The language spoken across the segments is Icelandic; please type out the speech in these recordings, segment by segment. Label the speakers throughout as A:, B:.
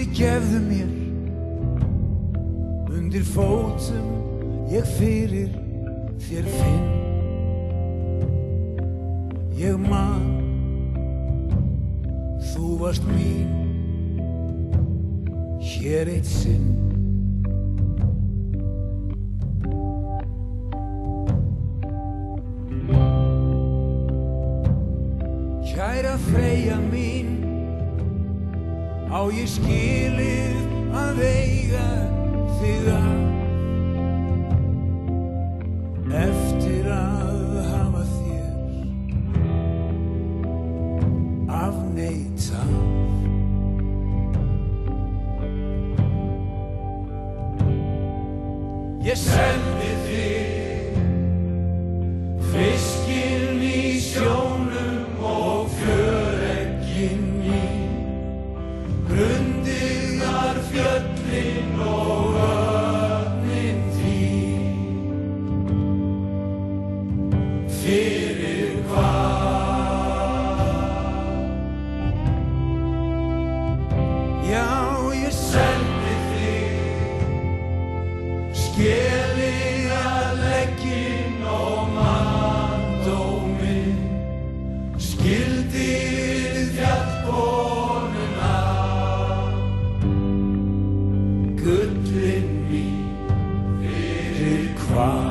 A: Fyrirgefðu mér, undir fótum ég fyrir þér finn. Ég man, þú varst mín, hér eitt sinn. Kæra Freyja mín, á ég skilið að eiga þig að, eftir að hafa þér afneitað. Ég sendi þig, fiskinn í sjónum og fjöregginn mín, grundiðar fjöllin og vötnin þín. Fyrir hvað? Já, ég sendi þig, skelliga legginn og manndóminn, skildir fjallkonuna, gullin mín. Fyrir hvað?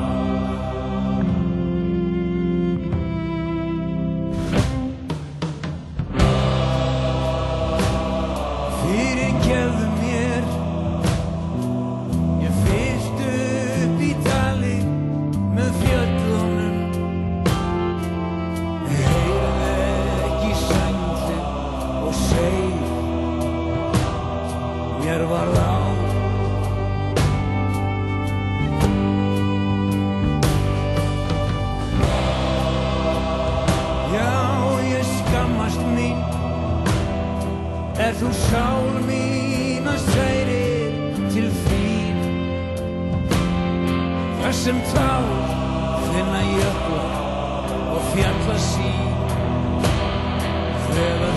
A: Fyrirgefðu mér, ég fyrst upp í dali með fjöllunum. Ég heyrði ekki sænglinn og seið, mér var á. Já, ég skammast mín, þú sál mín að særir til þín. Þar sem tár finna jökla og fjalla sín, þegar